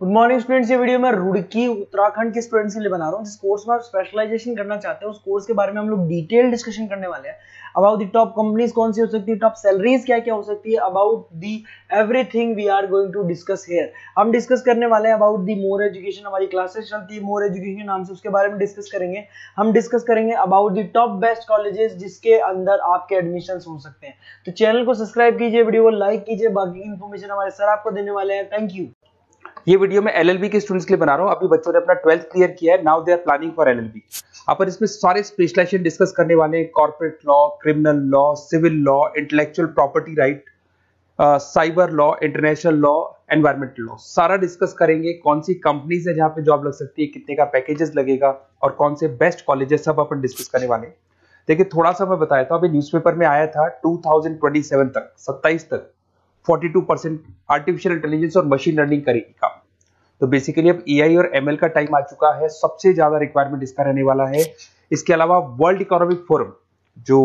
Good morning students. ये video मैं रुड़की उत्तराखंड के स्टूडेंट्स के लिए बना रहा हूँ जिस कोर्स में आप स्पेशलाइजेशन करना चाहते हैं। उस कोर्स के बारे में हम लोग डिटेल डिस्कशन करने वाले हैं। अबाउट द टॉप कंपनीज कौन सी हो सकती है, टॉप सैलरीज क्या क्या हो सकती है, about the everything we are going to discuss here. हम डिस्कस करने वाले हैं अबाउट दी मोर एजुकेशन। हमारी क्लासेस चलती है मोर एजुकेशन के नाम से, उसके बारे में डिस्कस करेंगे। हम डिस्कस करेंगे about the top best colleges जिसके अंदर आपके एडमिशन हो सकते हैं। तो चैनल को सब्सक्राइब कीजिए, वीडियो को लाइक कीजिए। बाकी इन्फॉर्मेशन हमारे सर आपको देने वाले हैं। Thank you. ये वीडियो मैं एलएलबी के स्टूडेंट्स के लिए बना रहा हूँ। अभी बच्चों ने अपना 12th क्लियर किया है, now they are planning for LLB. अपन इसमें सारे स्पेशलाइजेशन डिस्कस करने वाले हैं, corporate law, criminal law, civil law, intellectual property right, cyber law, international law, environmental law, सारा डिस्कस करेंगे। कौन सी कंपनीज है जहां पे जॉब लग सकती है, कितने का पैकेजेस लगेगा और कौन से बेस्ट कॉलेजेस, सब अपन डिस्कस करने वाले हैं। देखिए थोड़ा सा मैं बताया था, अभी न्यूज़पेपर में आया था 2027 तक 27 तक 42% आर्टिफिशियल इंटेलिजेंस और मशीन लर्निंग करेगी काम। तो बेसिकली अब एआई और एमएल का टाइम आ चुका है, सबसे ज्यादा रिक्वायरमेंट इसका रहने वाला है। इसके अलावा वर्ल्ड इकोनॉमिक फोरम जो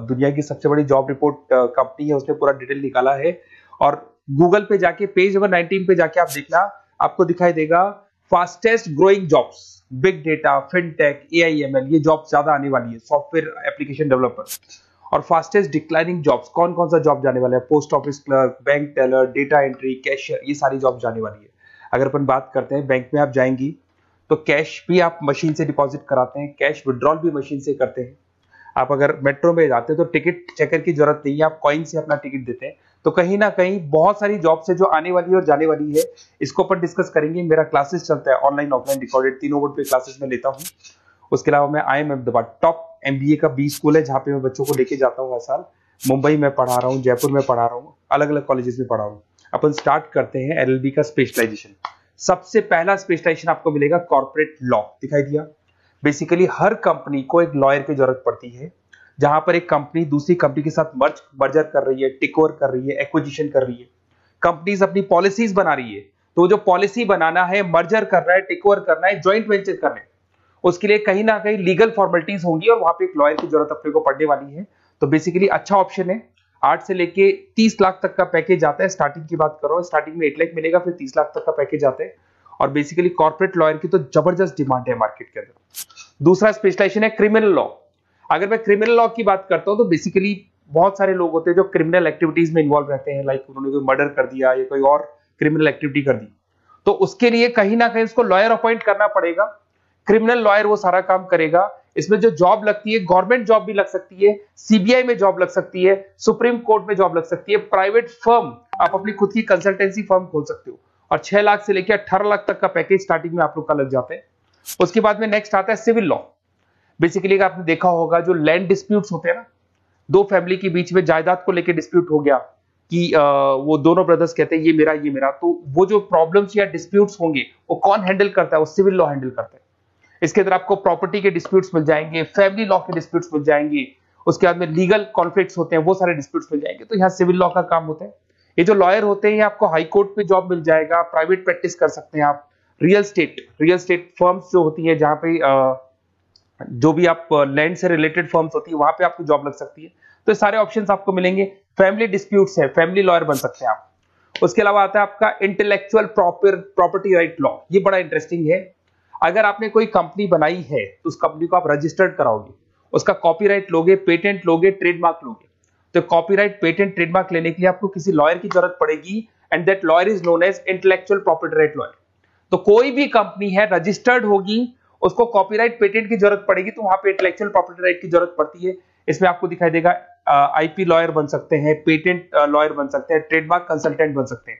दुनिया की सबसे बड़ी जॉब रिपोर्ट कंपनी है, उसने पूरा डिटेल निकाला है। और गूगल पे जाके पेज नंबर 19 पे जाके आप देखना, आपको दिखाई देगा fastest growing jobs, big data, fintech, AI ML, ये जॉब ज्यादा आने वाली है, सॉफ्टवेयर एप्लीकेशन डेवलपर। और फास्टेस्ट डिक्लाइनिंग जॉब्स, कौन कौन सा जॉब जाने वाला है, post office clerk, bank teller, data entry, cashier, ये सारी जॉब जाने वाली है। अगर अपन बात करते हैं, बैंक में आप जाएंगी तो कैश भी आप मशीन से डिपॉजिट कराते हैं, कैश विड्रॉल भी मशीन से करते हैं। आप अगर मेट्रो में जाते हैं तो टिकट चेकर की जरूरत नहीं है, आप कॉइन से अपना टिकट देते हैं। तो कहीं ना कहीं बहुत सारी जॉब से जो आने वाली है और जाने वाली है, इसको अपन डिस्कस करेंगे। मेरा क्लासेस चलता है ऑनलाइन ऑफलाइन रिकॉर्डेड, तीनों बोर्ड पे क्लासेस में लेता हूँ। उसके अलावा मैं IIM अहमदाबाद टॉप MBA का B स्कूल है जहाँ पे मैं बच्चों को लेके जाता हूँ हर साल। मुंबई में पढ़ा रहा हूँ, जयपुर में पढ़ा रहा हूँ, अलग अलग कॉलेजेस में पढ़ा रहा हूँ। अपन स्टार्ट करते हैं LLB का स्पेशलाइजेशन। सबसे पहला स्पेशलाइजेशन आपको मिलेगा कॉर्पोरेट लॉ, दिखाई दिया। बेसिकली हर कंपनी को एक लॉयर की जरूरत पड़ती है, जहां पर एक कंपनी दूसरी कंपनी के साथ मर्जर कर रही है, टेक ओवर कर रही है, एक्विजिशन कर रही है। कंपनीज अपनी पॉलिसीज बना रही है, तो जो पॉलिसी बनाना है, मर्जर करना है, टेक ओवर करना है, ज्वाइंट वेंचर करना है, उसके लिए कहीं ना कहीं लीगल फॉर्मेलिटीज होंगी और वहां पे एक लॉयर की जरूरत अपने को पड़ने वाली है। तो बेसिकली अच्छा ऑप्शन है। 8 से लेके 30 लाख तक का पैकेज आता है। स्टार्टिंग की बात कर रहा हूं, स्टार्टिंग में 8 लाख मिलेगा, फिर 30 लाख तक का पैकेज आता है। और बेसिकली कॉर्पोरेट लॉयर की तो जबरदस्त डिमांड है मार्केट के अंदर। दूसरा स्पेशलाइजेशन है क्रिमिनल लॉ। अगर मैं क्रिमिनल लॉ की बात करता हूं तो बेसिकली बहुत सारे लोग होते हैं जो क्रिमिनल एक्टिविटीज में इन्वॉल्व रहते हैं, लाइक उन्होंने कोई मर्डर कर दिया या कोई और क्रिमिनल एक्टिविटी कर दी, तो उसके लिए कहीं ना कहीं उसको लॉयर अपॉइंट करना पड़ेगा। क्रिमिनल लॉयर वो सारा काम करेगा। इसमें जो जॉब लगती है, गवर्नमेंट जॉब भी लग सकती है, सीबीआई में जॉब लग सकती है, सुप्रीम कोर्ट में जॉब लग सकती है, प्राइवेट फर्म, आप अपनी खुद की कंसल्टेंसी फर्म खोल सकते हो। और 6 लाख से लेकर 18 लाख तक का पैकेज स्टार्टिंग में आप लोग का लग जाता है। उसके बाद में नेक्स्ट आता है सिविल लॉ। बेसिकली आपने देखा होगा जो लैंड डिस्प्यूट्स होते हैं ना, दो फैमिली के बीच में जायदाद को लेकर डिस्प्यूट हो गया कि वो दोनों ब्रदर्स कहते हैं ये मेरा ये मेरा, तो वो जो प्रॉब्लम्स या डिस्प्यूट्स होंगे वो कौन हैंडल करता है, वो सिविल लॉ हैंडल करता है। इसके अंदर आपको प्रॉपर्टी के डिस्प्यूट्स मिल जाएंगे, फैमिली लॉ के डिस्प्यूट्स मिल जाएंगे, उसके बाद में लीगल कॉन्फ्लिक्ट्स होते हैं, वो सारे डिस्प्यूट्स मिल जाएंगे। तो यहाँ सिविल लॉ का काम होता है। ये जो लॉयर होते हैं, आपको हाई कोर्ट पे जॉब मिल जाएगा, प्राइवेट प्रैक्टिस कर सकते हैं आप, रियल स्टेट फर्म्स जो होती है, जहां पे जो भी आप लैंड से रिलेटेड फर्म्स होती है, वहां पे आपको जॉब लग सकती है। तो सारे ऑप्शंस आपको मिलेंगे। फैमिली डिस्प्यूट्स है, फैमिली लॉयर बन सकते हैं आप। उसके अलावा आता है आपका इंटेलेक्चुअल प्रॉपर्टी राइट लॉ। ये बड़ा इंटरेस्टिंग है। अगर आपने कोई कंपनी बनाई है तो उस कंपनी को आप रजिस्टर्ड कराओगे, उसका कॉपीराइट लोगे, पेटेंट लोगे, ट्रेडमार्क लोगे। तो कॉपीराइट, पेटेंट, ट्रेडमार्क लेने के लिए आपको किसी लॉयर की जरूरत पड़ेगी, and that lawyer is known as intellectual property right lawyer. तो कोई भी कंपनी है रजिस्टर्ड होगी, उसको कॉपीराइट, पेटेंट की जरूरत पड़ेगी, तो वहां पे इंटेलेक्चुअल प्रॉपर्टी राइट की जरूरत पड़ती है। इसमें आपको दिखाई देगा IP लॉयर बन सकते हैं, पेटेंट लॉयर बन सकते हैं, ट्रेडमार्क कंसल्टेंट बन सकते हैं।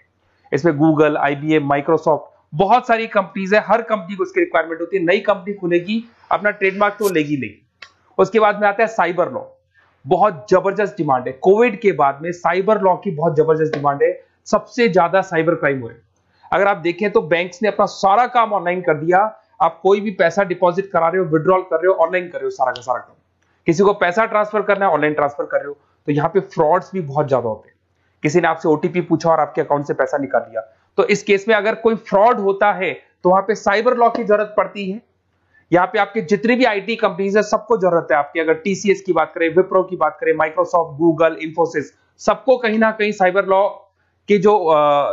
इसमें गूगल, IBM, माइक्रोसॉफ्ट, बहुत सारी कंपनीज है। हर कंपनी को उसकी रिक्वायरमेंट होती है। नई कंपनी खुलेगी, अपना ट्रेडमार्क तो लेगी लेगी। उसके बाद में आता है साइबर लॉ। बहुत जबरदस्त डिमांड है। कोविड के बाद में साइबर लॉ की बहुत जबरदस्त डिमांड है। सबसे ज्यादा साइबर क्राइम हुए। अगर आप देखें तो बैंक्स ने अपना सारा काम ऑनलाइन कर दिया। आप कोई भी पैसा डिपॉजिट करा रहे हो, विड्रॉल कर रहे हो, ऑनलाइन कर रहे हो, सारा का सारा काम। किसी को पैसा ट्रांसफर करना है, ऑनलाइन ट्रांसफर कर रहे हो। तो यहाँ पे फ्रॉड्स भी बहुत ज्यादा होते हैं। किसी ने आपसे OTP पूछा और आपके अकाउंट से पैसा निकाल लिया, तो इस केस में अगर कोई फ्रॉड होता है तो वहां पे साइबर लॉ की जरूरत पड़ती है। यहाँ पे आपके जितनी भी IT कंपनीज है, सबको जरूरत है आपकी। अगर TCS की बात करें, विप्रो की बात करें, माइक्रोसॉफ्ट, गूगल, इंफोसिस, सबको कहीं ना कहीं साइबर लॉ के जो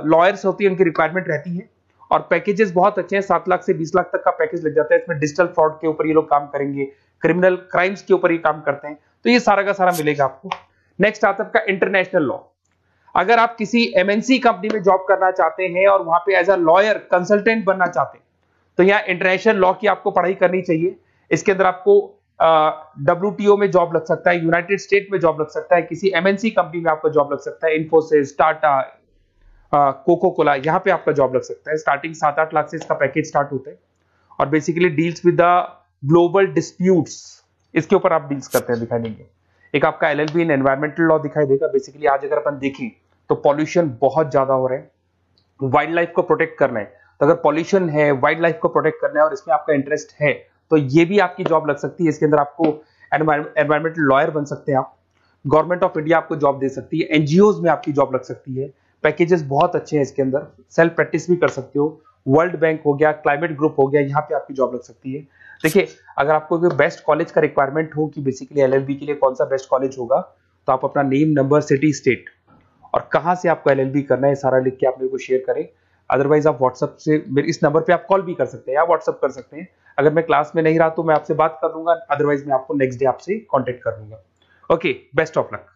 लॉयर्स होती है उनकी रिक्वायरमेंट रहती है। और पैकेजेस बहुत अच्छे हैं, 7 लाख से 20 लाख तक का पैकेज लग जाता है। इसमें डिजिटल फ्रॉड के ऊपर ये लोग काम करेंगे, क्रिमिनल क्राइम्स के ऊपर ये काम करते हैं, तो ये सारा का सारा मिलेगा आपको। नेक्स्ट आता है आपका इंटरनेशनल लॉ। अगर आप किसी एमएनसी कंपनी में जॉब करना चाहते हैं और वहां पे एज अ लॉयर कंसल्टेंट बनना चाहते हैं, तो यहाँ इंटरनेशनल लॉ की आपको पढ़ाई करनी चाहिए। इसके अंदर आपको WTO में जॉब लग सकता है, यूनाइटेड स्टेट में जॉब लग सकता है, किसी एमएनसी कंपनी में आपका जॉब लग सकता है, इन्फोसिस, टाटा, कोको कोला, यहाँ पे आपका जॉब लग सकता है। स्टार्टिंग 7-8 लाख से इसका पैकेज स्टार्ट होता है और basically deals with the global disputes, इसके ऊपर आप डील्स करते हैं, दिखाई देंगे। एक आपका LLB इन एनवायरमेंटल लॉ दिखाई देगा। बेसिकली आज अगर अपन देखें तो पॉल्यूशन बहुत ज्यादा हो रहा है, वाइल्ड लाइफ को प्रोटेक्ट करना है, तो अगर पॉल्यूशन है, वाइल्ड लाइफ को प्रोटेक्ट करना है और इसमें आपका इंटरेस्ट है, तो ये भी आपकी जॉब लग सकती है। इसके अंदर आपको एनवायरमेंटल लॉयर बन सकते हैं आप। गवर्नमेंट ऑफ इंडिया आपको जॉब दे सकती है, एनजीओज में आपकी जॉब लग सकती है। पैकेजेस बहुत अच्छे हैं इसके अंदर, सेल्फ प्रैक्टिस भी कर सकते हो। वर्ल्ड बैंक हो गया, क्लाइमेट ग्रुप हो गया, यहाँ पे आपकी जॉब लग सकती है। देखिए, अगर आपको बेस्ट कॉलेज का रिक्वायरमेंट हो कि बेसिकली LLB के लिए कौन सा बेस्ट कॉलेज होगा, तो आप अपना नेम, नंबर, सिटी, स्टेट और कहां से आपको LLB करना है सारा लिख के आप मेरे को शेयर करें। अदरवाइज आप व्हाट्सएप से मेरे इस नंबर पे आप कॉल भी कर सकते हैं या व्हाट्सएप कर सकते हैं। अगर मैं क्लास में नहीं रहा तो मैं आपसे बात कर लूंगा, अदरवाइज मैं आपको नेक्स्ट डे आपसे कॉन्टेक्ट कर लूंगा। Okay, best of luck.